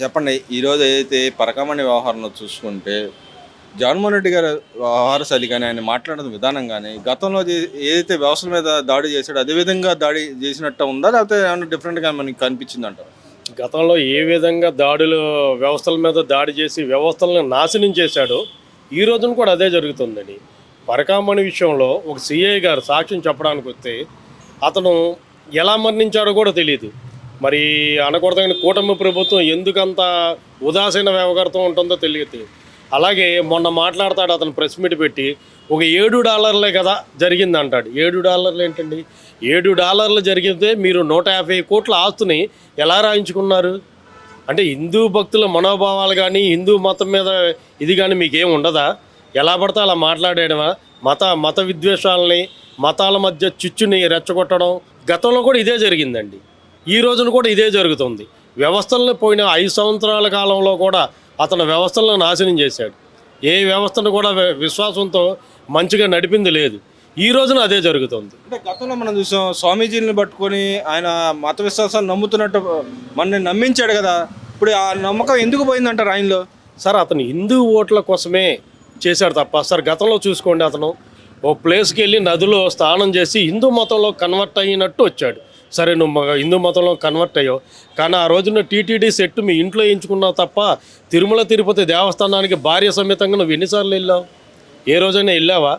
చెప్పండి. ఈరోజు ఏదైతే పరకామణి వ్యవహారంలో చూసుకుంటే, జగన్మోహన్ రెడ్డి గారి వ్యవహార శైలి గాని, ఆయన మాట్లాడిన విధానం గాని, గతంలో ఏదైతే వ్యవస్థల మీద దాడి చేశాడో, అదే విధంగా దాడి చేసినట్టు ఉందా? లేకపోతే ఏమన్నా డిఫరెంట్‌గా మనకి కనిపించిందంటారా? గతంలో ఏ విధంగా దాడులు వ్యవస్థల మీద దాడి చేసి వ్యవస్థలను నాశనం చేశాడో ఈ రోజున కూడా అదే జరుగుతుందండి. పరకామణి విషయంలో ఒక సిఐ గారు సాక్ష్యం చెప్పడానికి వస్తే అతను ఎలా మరణించాడో కూడా తెలియదు. మరి అనకూడదగిన కూటమి ప్రభుత్వం ఎందుకంత ఉదాసీన వ్యవహారంతో ఉంటుందో తెలియదు. అలాగే మొన్న మాట్లాడతాడు అతను ప్రెస్ మీట్ పెట్టి ఒక $7 కదా జరిగింది అంటాడు. $7 ఏంటండి? $7 జరిగితే మీరు 150 కోట్ల ఆస్తుని ఎలా రాయించుకున్నారు? అంటే హిందూ భక్తుల మనోభావాలు కానీ హిందూ మతం మీద ఇది కానీ మీకేం ఉండదా? ఎలా పడితే అలా మాట్లాడేయడమా? మత విద్వేషాలని మతాల మధ్య చిచ్చుని రెచ్చగొట్టడం గతంలో కూడా ఇదే జరిగిందండి. ఈ రోజున కూడా ఇదే జరుగుతుంది. వ్యవస్థలను పోయిన 5 సంవత్సరాల కాలంలో కూడా అతను వ్యవస్థలను నాశనం చేశాడు. ఏ వ్యవస్థను కూడా విశ్వాసంతో మంచిగా నడిపింది లేదు. ఈ రోజున అదే జరుగుతుంది. అంటే గతంలో మనం చూసాం స్వామీజీని పట్టుకొని ఆయన మత విశ్వాసాలు నమ్ముతున్నట్టు మనల్ని నమ్మించాడు కదా! ఇప్పుడు ఆ నమ్మకం ఎందుకు పోయిందంటారు ఆయనలో? సార్ అతను హిందూ ఓట్ల కోసమే చేశాడు తప్ప సార్ గతంలో చూసుకోండి అతను ఓ ప్లేస్కి వెళ్ళి నదిలో స్నానం చేసి హిందూ మతంలో కన్వర్ట్ అయినట్టు వచ్చాడు. సరే నువ్వు హిందూ మతంలో కన్వర్ట్ అయ్యావు, కానీ ఆ రోజున టీటీడీ సెట్ మీ ఇంట్లో ఎంచుకున్నావు తప్ప తిరుమల తిరుపతి దేవస్థానానికి భార్య సమేతంగా నువ్వు ఎన్నిసార్లు వెళ్ళావు? ఏ రోజైనా వెళ్ళావా?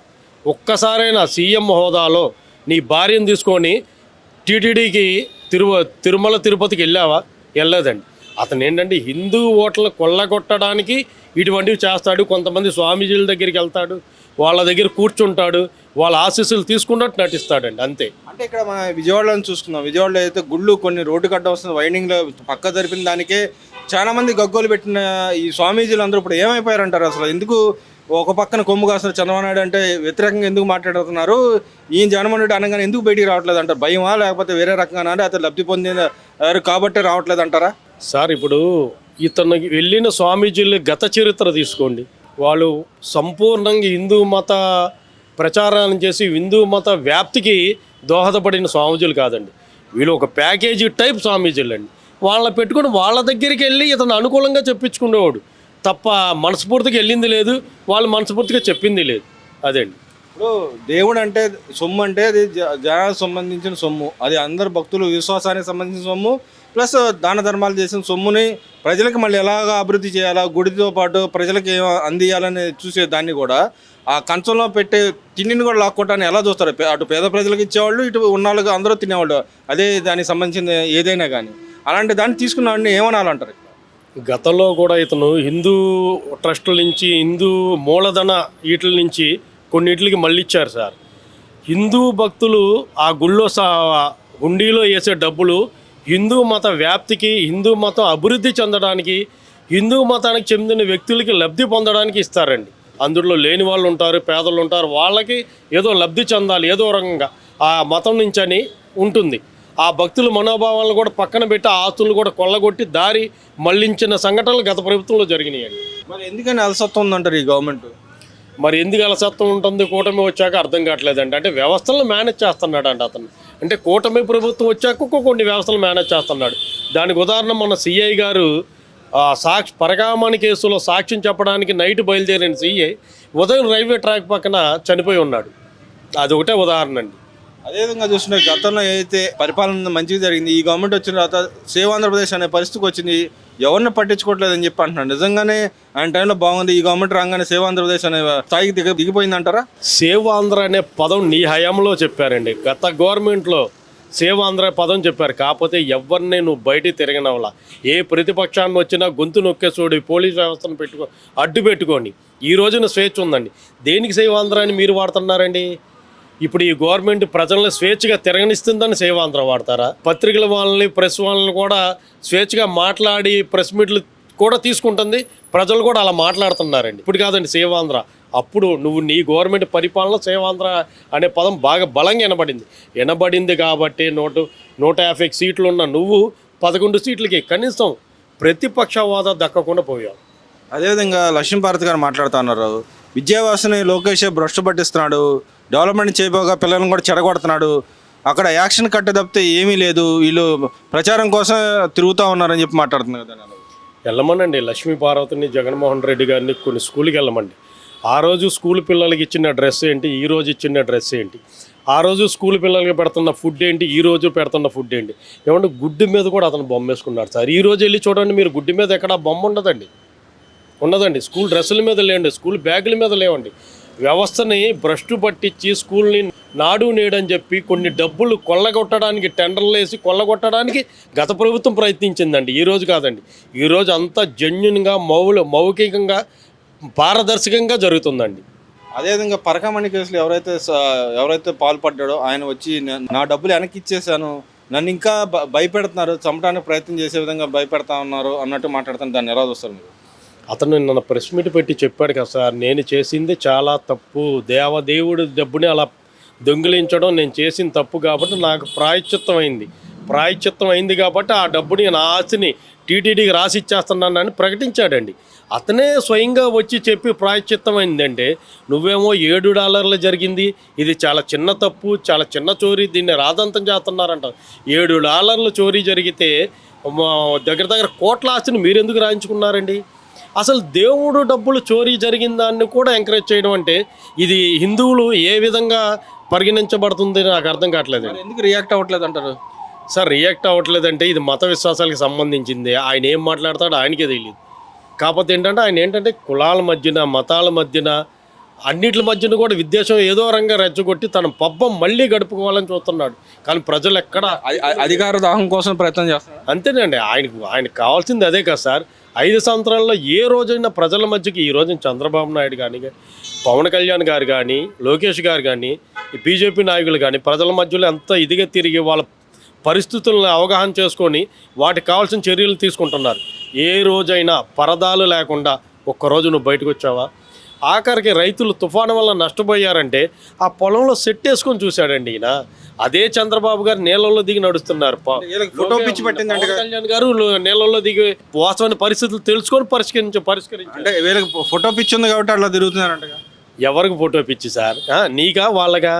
ఒక్కసారైనా సీఎం హోదాలో నీ భార్యను తీసుకొని టీటీడీకి తిరుమల తిరుపతికి వెళ్ళావా? వెళ్ళలేదండి. అతను ఏంటంటే హిందూ ఓట్లను కొల్లగొట్టడానికి ఇటువంటివి చేస్తాడు. కొంతమంది స్వామీజీల దగ్గరికి వెళ్తాడు, వాళ్ళ దగ్గర కూర్చుంటాడు, వాళ్ళ ఆశీస్సులు తీసుకున్నట్టు నటిస్తాడండి, అంతే. అంటే ఇక్కడ మన విజయవాడలో చూసుకుందాం. విజయవాడలో అయితే గుళ్ళు కొన్ని రోడ్డు కట్ట వస్తుంది, వైండింగ్లో పక్క జరిపిన దానికే చాలా మంది గగ్గోలు పెట్టిన ఈ స్వామీజీలు అందరూ ఇప్పుడు ఏమైపోయారంటారు? అసలు ఎందుకు ఒక పక్కన కొమ్ము కాస్తున్న చంద్రబాబు నాయుడు అంటే వ్యతిరేకంగా ఎందుకు మాట్లాడుతున్నారు? ఈయన జగన్మోహన్ రెడ్డి అనగానే ఎందుకు బయటికి రావట్లేదు అంటారు? భయమా లేకపోతే వేరే రకంగా అతను లబ్ధి పొందినారు కాబట్టి రావట్లేదు అంటారా? సార్ ఇప్పుడు ఇతను వెళ్ళిన స్వామీజీల గత చరిత్ర తీసుకోండి. వాళ్ళు సంపూర్ణంగా హిందూ మత ప్రచారాన్ని చేసి హిందూ మత వ్యాప్తికి దోహదపడిన స్వామీజీలు కాదండి. వీళ్ళు ఒక ప్యాకేజీ టైప్ స్వామీజీలు అండి. వాళ్ళని పెట్టుకుని వాళ్ళ దగ్గరికి వెళ్ళి ఇతను అనుకూలంగా చెప్పించుకునేవాడు తప్ప మనస్ఫూర్తిగా వెళ్ళింది లేదు, వాళ్ళు మనస్ఫూర్తిగా చెప్పింది లేదు. అదండి. ఇప్పుడు దేవుడు అంటే సొమ్ము అంటే అది జనాలకు సంబంధించిన సొమ్ము, అది అందరు భక్తులు విశ్వాసానికి సంబంధించిన సొమ్ము, ప్లస్ దాన ధర్మాలు చేసిన సొమ్ముని ప్రజలకు మళ్ళీ ఎలాగ అభివృద్ధి చేయాలా, గుడితో పాటు ప్రజలకు ఏం అందియాలని చూసే దాన్ని కూడా ఆ కంచంలో పెట్టే తిండిని కూడా లాక్కోవటాన్ని ఎలా చూస్తారు? అటు పేద ప్రజలకు ఇచ్చేవాళ్ళు, ఇటు ఉన్నవాళ్ళకి అందరూ తినేవాళ్ళు, అదే దానికి సంబంధించిన ఏదైనా కానీ. అలాంటి దాన్ని తీసుకున్న వాడిని ఏమనాలంటారు? గతంలో కూడా ఇతను హిందూ ట్రస్టుల నుంచి హిందూ మూలధన వీటిల నుంచి కొన్నిటికి మళ్ళీ ఇచ్చారు సార్. హిందూ భక్తులు ఆ గుళ్ళో హుండీలో వేసే డబ్బులు హిందూ మత వ్యాప్తికి, హిందూ మతం అభివృద్ధి చెందడానికి, హిందూ మతానికి చెందిన వ్యక్తులకి లబ్ధి పొందడానికి ఇస్తారండి. అందులో లేని వాళ్ళు ఉంటారు, పేదలు ఉంటారు, వాళ్ళకి ఏదో లబ్ధి చెందాలి ఏదో రకంగా ఆ మతం నుంచి అని ఉంటుంది. ఆ భక్తుల మనోభావాలను కూడా పక్కన పెట్టి ఆ ఆస్తులను కూడా కొల్లగొట్టి దారి మళ్లించిన సంఘటనలు గత ప్రభుత్వంలో జరిగినాయండి. మరి ఎందుకని అలసత్వం ఉందంటారు ఈ గవర్నమెంట్? మరి ఎందుకు అలసత్వం ఉంటుంది? కూటమి వచ్చాక అర్థం కావట్లేదండి. అంటే వ్యవస్థలను మేనేజ్ చేస్తున్నాడు అండి అతను. అంటే కూటమి ప్రభుత్వం వచ్చాక కొన్ని వ్యవస్థలు మేనేజ్ చేస్తున్నాడు. దానికి ఉదాహరణ మన సిఐ గారు పరకామణి కేసులో సాక్ష్యం చెప్పడానికి నైట్ బయలుదేరిన సిఐ ఉదయం రైల్వే ట్రాక్ పక్కన చనిపోయి ఉన్నాడు. అది ఒకటే ఉదాహరణ అండి. అదేవిధంగా చూస్తుంటే గతంలో ఏదైతే పరిపాలన మంచిగా జరిగింది, ఈ గవర్నమెంట్ వచ్చిన తర్వాత సేవ్ ఆంధ్రప్రదేశ్ అనే పరిస్థితికి వచ్చింది, ఎవరిని పట్టించుకోవట్లేదని చెప్పి అంటున్నాడు. నిజంగానే ఆయన టైంలో బాగుంది, ఈ గవర్నమెంట్ రాగానే సేవ్ ఆంధ్రప్రదేశ్ అనే స్థాయికి దిగిపోయిందంటారా? సేవ్ ఆంధ్ర అనే పదం నీ హయాంలో చెప్పారండి. గత గవర్నమెంట్లో సేవ్ ఆంధ్ర పదం చెప్పారు. కాకపోతే ఎవరిని నువ్వు బయటికి తిరగనవలా. ఏ ప్రతిపక్షాన్ని వచ్చినా గొంతు నొక్కేసోడి పోలీస్ వ్యవస్థను అడ్డు పెట్టుకోండి. ఈ రోజున స్వేచ్ఛ ఉందండి. దేనికి సేవ్ ఆంధ్ర అని మీరు వాడుతున్నారండి? ఇప్పుడు ఈ గవర్నమెంట్ ప్రజలను స్వేచ్ఛగా తిరగనిస్తుందని సేవ్ ఆంధ్ర వాడతారా? పత్రికల వాళ్ళని, ప్రెస్ వాళ్ళని కూడా స్వేచ్ఛగా మాట్లాడి ప్రెస్ మీట్లు కూడా తీసుకుంటుంది. ప్రజలు కూడా అలా మాట్లాడుతున్నారండి. ఇప్పుడు కాదండి సేవ్ ఆంధ్ర. అప్పుడు నువ్వు నీ గవర్నమెంట్ పరిపాలన సేవ్ ఆంధ్ర అనే పదం బాగా బలంగా వినబడింది కాబట్టి 150 సీట్లు ఉన్న నువ్వు 11 సీట్లకి కనీసం ప్రతిపక్ష హోదా దక్కకుండా పోయావు. అదేవిధంగా లక్ష్మీభారతి గారు మాట్లాడుతూ ఉన్నారు, విద్యావ్యవస్థని లోకేష్ భ్రష్టు పట్టిస్తున్నాడు, డెవలప్మెంట్ చేయబోగా పిల్లలను కూడా చెడగొడుతున్నాడు, అక్కడ యాక్షన్ కట్టే తప్పితే ఏమీ లేదు, వీళ్ళు ప్రచారం కోసం తిరుగుతూ ఉన్నారని చెప్పి మాట్లాడుతున్నారు కదా. వెళ్ళమనండి. లక్ష్మీ పార్వతిని, జగన్మోహన్ రెడ్డి గారిని కొన్ని స్కూల్కి వెళ్ళమండి. ఆ రోజు స్కూల్ పిల్లలకి ఇచ్చిన డ్రెస్ ఏంటి, ఈ రోజు ఇచ్చిన డ్రెస్ ఏంటి, ఆ రోజు స్కూల్ పిల్లలకి పెడుతున్న ఫుడ్ ఏంటి, ఈ రోజు పెడుతున్న ఫుడ్ ఏంటి. ఏమంటే గుడ్డి మీద కూడా అతను బొమ్మ వేసుకున్నాడు సార్. ఈ రోజు వెళ్ళి చూడండి మీరు, గుడ్డి మీద ఎక్కడ బొమ్మ ఉండదండి. స్కూల్ డ్రెస్సుల మీద లేవండి, స్కూల్ బ్యాగుల మీద లేవండి. వ్యవస్థని భ్రష్టు పట్టించి స్కూల్ని నాడు నేడని చెప్పి కొన్ని డబ్బులు కొల్లగొట్టడానికి, టెండర్లు వేసి కొల్లగొట్టడానికి గత ప్రభుత్వం ప్రయత్నించిందండి. ఈ రోజు కాదండి. ఈరోజు అంతా జెన్యున్గా మౌఖికంగా పారదర్శకంగా జరుగుతుందండి. అదేవిధంగా పరకామణి కేసులో ఎవరైతే పాల్పడ్డాడో ఆయన వచ్చి నా డబ్బులు వెనక్కి ఇచ్చేసాను, నన్ను ఇంకా భయపెడుతున్నారు, చంపడానికి ప్రయత్నం చేసే విధంగా భయపెడతా ఉన్నారు అన్నట్టు మాట్లాడుతాను. దాన్ని ఎలా చూస్తారు మీరు? అతను నన్ను ప్రెస్ మీట్ పెట్టి చెప్పాడు కదా సార్, నేను చేసింది చాలా తప్పు, దేవుడి డబ్బుని అలా దొంగిలించడం నేను చేసిన తప్పు కాబట్టి నాకు ప్రాయశ్చిత్తం అయింది కాబట్టి ఆ డబ్బుని, నా ఆస్తిని టీటీడీకి రాసి ఇచ్చేస్తున్నానని ప్రకటించాడండి. అతనే స్వయంగా వచ్చి చెప్పి ప్రాయశ్చిత్తం అయిందంటే, నువ్వేమో $7 జరిగింది, ఇది చాలా చిన్న తప్పు, చాలా చిన్న చోరీ, దీన్ని రాదంతం చేస్తున్నారంట. $7 చోరీ జరిగితే దగ్గర కోట్ల ఆస్తిని మీరెందుకు రాయించుకున్నారండి? అసలు దేవుడు డబ్బులు చోరీ జరిగిన దాన్ని కూడా ఎంకరేజ్ చేయడం అంటే ఇది హిందువులు ఏ విధంగా పరిగణించబడుతుంది నాకు అర్థం కావట్లేదు. ఎందుకు రియాక్ట్ అవ్వట్లేదు అంటారు సార్? రియాక్ట్ అవ్వట్లేదంటే ఇది మత విశ్వాసాలకు సంబంధించింది. ఆయన ఏం మాట్లాడతాడో ఆయనకే తెలియదు. కాకపోతే ఏంటంటే కులాల మధ్యన, మతాల మధ్యన, అన్నిటి మధ్యన కూడా విద్వేషం ఏదో రంగా రెచ్చగొట్టి తన పబ్బం మళ్ళీ గడుపుకోవాలని చూస్తున్నాడు. కానీ ప్రజలు ఎక్కడ అధికార దాహం కోసం ప్రయత్నం చేస్తున్నారు. అంతేనండి. ఆయనకు కావాల్సింది అదే కదా సార్. 5 సంవత్సరాల్లో ఏ రోజైనా ప్రజల మధ్యకి, ఈ రోజున చంద్రబాబు నాయుడు కానీ, పవన్ కళ్యాణ్ గారు కానీ, లోకేష్ గారు కానీ, బీజేపీ నాయకులు కానీ ప్రజల మధ్యలో ఎంత ఇదిగా తిరిగి వాళ్ళ పరిస్థితులను అవగాహన చేసుకొని వాటికి కావాల్సిన చర్యలు తీసుకుంటున్నారు. ఏ రోజైనా పరదాలు లేకుండా ఒక్కరోజు నువ్వు బయటకు వచ్చావా? ఆఖరికి రైతులు తుఫాను వల్ల నష్టపోయారంటే ఆ పొలంలో సెట్ వేసుకొని చూశాడండి ఈయన. అదే చంద్రబాబు గారు నీళ్ళల్లో దిగి నడుస్తున్నారు. ఫోటో పిచ్చి పట్టిందంటే కళ్యాణ్ గారు నీళ్ళల్లో దిగి వాస్తవమైన పరిస్థితులు తెలుసుకొని పరిష్కరించి అంటే వీళ్ళకి ఫోటో పిచ్చి ఉంది కాబట్టి అట్లా తిరుగుతున్నారంట. ఎవరికి ఫోటో పిచ్చి సార్? నీకా వాళ్ళగా?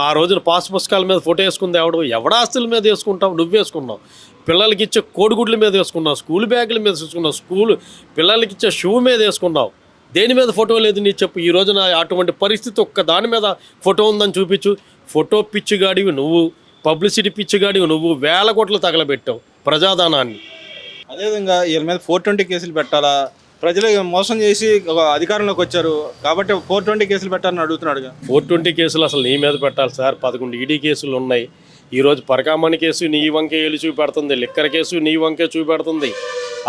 ఆ రోజున పాస్ పుస్తకాల మీద ఫోటో వేసుకుంది ఎవడ ఆస్తుల మీద వేసుకుంటావు? నువ్వు వేసుకున్నావు. పిల్లలకి ఇచ్చే కోడిగుడ్ల మీద వేసుకున్నావు, స్కూల్ బ్యాగుల మీద వేసుకున్నావు, పిల్లలకి ఇచ్చే షూ మీద వేసుకున్నావు. దేని మీద ఫోటో లేదు నీ చెప్పు? ఈ రోజున అటువంటి పరిస్థితి ఒక్క దాని మీద ఫోటో ఉందని చూపించు. ఫోటో పిచ్చిగాడివి నువ్వు, పబ్లిసిటీ పిచ్చిగాడివి నువ్వు, 1000 కోట్లు తగలబెట్టావు ప్రజాధనాన్ని. అదేవిధంగా వీళ్ళ మీద 420 కేసులు పెట్టాలా? ప్రజలు మోసం చేసి అధికారంలోకి వచ్చారు కాబట్టి 420 కేసులు పెట్టాలని అడుగుతున్నాడు. 420 కేసులు అసలు నీ మీద పెట్టాలి సార్. 11 ఈడీ కేసులు ఉన్నాయి. ఈరోజు పరకామణి కేసు నీ వంకే ఏళ్ళు చూపెడుతుంది, లిక్కర్ కేసు నీ వంకే చూపెడుతుంది,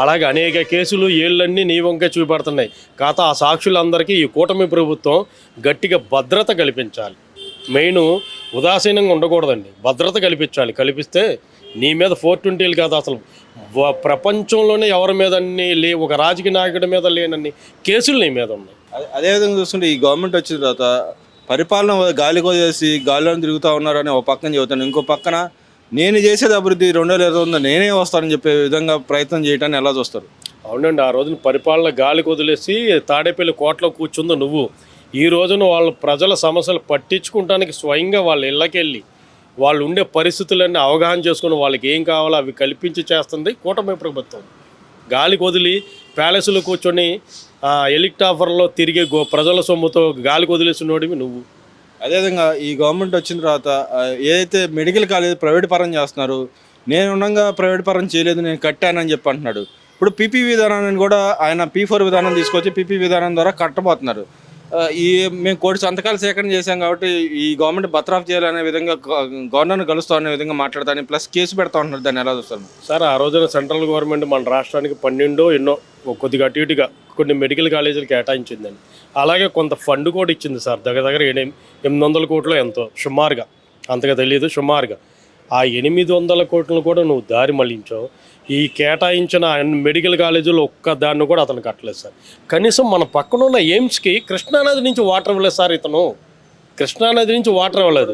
అలాగే అనేక కేసులు ఏళ్ళన్నీ నీ వంకే చూపెడుతున్నాయి. కాకపోతే ఆ సాక్షులందరికీ ఈ కూటమి ప్రభుత్వం గట్టిగా భద్రత కల్పించాలి. మెయిన్ ఉదాసీనంగా ఉండకూడదండి, భద్రత కల్పించాలి. కల్పిస్తే నీ మీద 420 కాదు, అసలు ప్రపంచంలోనే ఎవరి మీద ఒక రాజకీయ నాయకుడి మీద లేనన్ని కేసులు నీ మీద ఉన్నాయి. అదేవిధంగా చూస్తుంటే ఈ గవర్నమెంట్ వచ్చిన తర్వాత పరిపాలన గాలి కొదేసి గాలిలో తిరుగుతూ ఉన్నారని ఒక పక్కన చెబుతాను, ఇంకో పక్కన నేను చేసేది అభివృద్ధి 2029 నేనే వస్తానని చెప్పే విధంగా ప్రయత్నం చేయటాన్ని ఎలా చూస్తారు? అవునండి. ఆ రోజున పరిపాలన గాలి కొదిలేసి తాడేపల్లి కోటలో కూర్చుందో నువ్వు. ఈ రోజున వాళ్ళు ప్రజల సమస్యలు పట్టించుకుంటానికి స్వయంగా వాళ్ళ ఇళ్ళకెళ్ళి వాళ్ళు ఉండే పరిస్థితులన్నీ అవగాహన చేసుకుని వాళ్ళకి ఏం కావాలో అవి కల్పించి చేస్తుంది కూటమి ప్రభుత్వం. గాలి కొదిలి ప్యాలెస్లో కూర్చొని హెలికాప్టర్లో తిరిగే ప్రజల సొమ్ముతో గాలి కొదిలేసినోడివి నువ్వు. అదేవిధంగా ఈ గవర్నమెంట్ వచ్చిన తర్వాత ఏదైతే మెడికల్ కాలేజ్ ప్రైవేట్ పరం చేస్తున్నారు, నేను ఉండగా ప్రైవేట్ పరం చేయలేదు, నేను కట్టానని చెప్పి అంటున్నాడు. ఇప్పుడు పీపీ విధానాన్ని కూడా ఆయన P4 విధానం తీసుకొచ్చి పీపీ విధానం ద్వారా కట్టబోతున్నారు. మేము కోటి సంతకాలు సేకరణ చేశాం కాబట్టి ఈ గవర్నమెంట్ బత్రాఫ్ చేయాలనే విధంగా గవర్నర్ని కలుస్తా అనే విధంగా మాట్లాడతాను, ప్లస్ కేసు పెడతా ఉంటున్నారు. దాన్ని ఎలా చూస్తారు సార్? ఆ రోజున సెంట్రల్ గవర్నమెంట్ మన రాష్ట్రానికి 12 ఎన్నో కొద్దిగా అటు ఇటుగా కొన్ని మెడికల్ కాలేజీలు కేటాయించిందండి. అలాగే కొంత ఫండ్ కూడా ఇచ్చింది సార్. దగ్గర 800 కోట్లు ఎంతో సుమారుగా, అంతగా తెలియదు, సుమారుగా ఆ 800 కోట్లను కూడా నువ్వు దారి మళ్లించావు. ఈ కేటాయించిన మెడికల్ కాలేజీలో ఒక్క దాన్ని కూడా అతను కట్టలేదు సార్. కనీసం మన పక్కన ఉన్న ఎయిమ్స్కి కృష్ణానది నుంచి వాటర్ ఇవ్వలేదు సార్. ఇతను కృష్ణానది నుంచి వాటర్ ఇవ్వలేదు,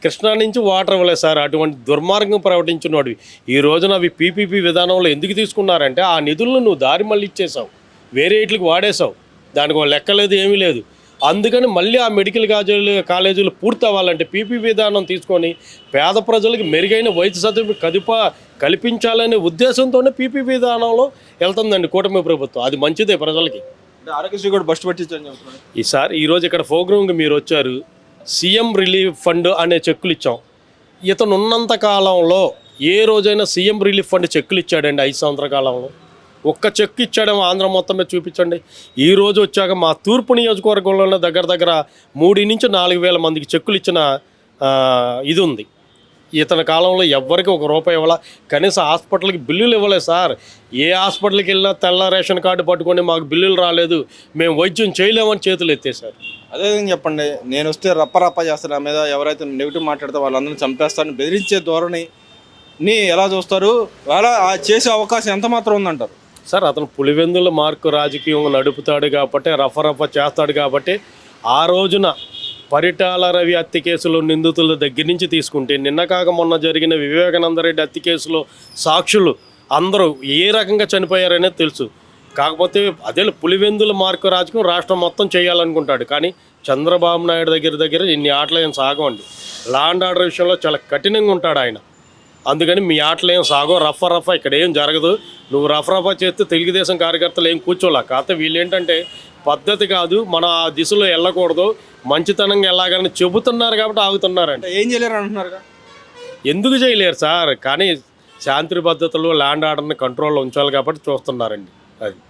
కృష్ణా నుంచి వాటర్ ఇవ్వలేదు సార్. అటువంటి దుర్మార్గం ప్రకటించినోడు. ఈ రోజున అవి పీపీపీ విధానంలో ఎందుకు తీసుకున్నారంటే ఆ నిధులను నువ్వు దారి మళ్ళీ ఇచ్చేసావు, వేరే ఇట్లకి వాడేసావు, దానికి లెక్కలేదు, ఏమీ లేదు. అందుకని మళ్ళీ ఆ మెడికల్ కాలేజీలు పూర్తి అవ్వాలంటే పీపీ విధానం తీసుకొని పేద ప్రజలకు మెరుగైన వైద్య సదుపాయం కల్పించాలనే ఉద్దేశంతోనే పీపీ విధానంలో వెళ్తుందండి కూటమి ప్రభుత్వం. అది మంచిదే ప్రజలకి. అంటే ఆరోగ్యశ్రీ కూడా బస్ట్ పట్టించని చెప్తున్నాడు. ఈరోజు ఇక్కడ ప్రోగ్రామ్కి మీరు వచ్చారు, సీఎం రిలీఫ్ ఫండ్ అనే చెక్కులు ఇచ్చాం. ఇతను ఉన్నంత కాలంలో ఏ రోజైనా సీఎం రిలీఫ్ ఫండ్ చెక్కులు ఇచ్చాడండి? 5 సంవత్సరాల కాలంలో ఒక్క చెక్ ఇచ్చాడేమో ఆంధ్ర మొత్తం మీద చూపించండి. ఈ రోజు వచ్చాక మా తూర్పు నియోజకవర్గంలోనే దగ్గర 3 నుంచి 4 వేల మందికి చెక్కులు ఇచ్చిన ఇది ఉంది. ఇతని కాలంలో ఎవ్వరికి ₹1 ఇవ్వాల. కనీసం హాస్పిటల్కి బిల్లులు ఇవ్వలేదు సార్. ఏ హాస్పిటల్కి వెళ్ళినా తెల్ల రేషన్ కార్డు పట్టుకొని మాకు బిల్లులు రాలేదు, మేము వైద్యం చేయలేమని చేతులు ఎత్తేసారు. అదేవిధంగా చెప్పండి, నేను వస్తే రప్ప చేస్తాను, నా మీద ఎవరైతే నెగిటివ్ మాట్లాడితే వాళ్ళందరినీ చంపేస్తాను బెదిరించే ధోరణిని ఎలా చూస్తారు? అలా చేసే అవకాశం ఎంత మాత్రం ఉందంటారు? సార్, అతను పులివెందుల మార్కు రాజకీయం నడుపుతాడు కాబట్టి, రఫ చేస్తాడు కాబట్టి, ఆ రోజున పరిటాల రవి హత్య కేసులో నిందితుల దగ్గర నుంచి తీసుకుంటే నిన్న కాక మొన్న జరిగిన వివేకానందరెడ్డి హత్య కేసులో సాక్షులు అందరూ ఏ రకంగా చనిపోయారనేది తెలుసు. కాకపోతే అదే పులివెందుల మార్కు రాజకీయం రాష్ట్రం మొత్తం చేయాలనుకుంటాడు. కానీ చంద్రబాబు నాయుడు దగ్గర ఇన్ని ఆటలు ఏం సాగవండి. లా అండ్ ఆర్డర్ విషయంలో చాలా కఠినంగా ఉంటాడు ఆయన. అందుకని మీ ఆటలు ఏం సాగో, రఫ ఇక్కడ ఏం జరగదు. నువ్వు రఫ చేస్తే తెలుగుదేశం కార్యకర్తలు ఏం కూర్చోలే. కాకపోతే వీళ్ళు ఏంటంటే పద్ధతి కాదు, మన ఆ దిశలో వెళ్ళకూడదు, మంచితనంగా వెళ్ళాలని చెబుతున్నారు కాబట్టి ఆగుతున్నారండి. ఏం చేయలేరు అంటున్నారు. ఎందుకు చేయలేరు సార్? కానీ శాంతి భద్రతలు ల్యాండ్ ఆర్డర్ని కంట్రోల్లో ఉంచాలి కాబట్టి చూస్తున్నారండి. అది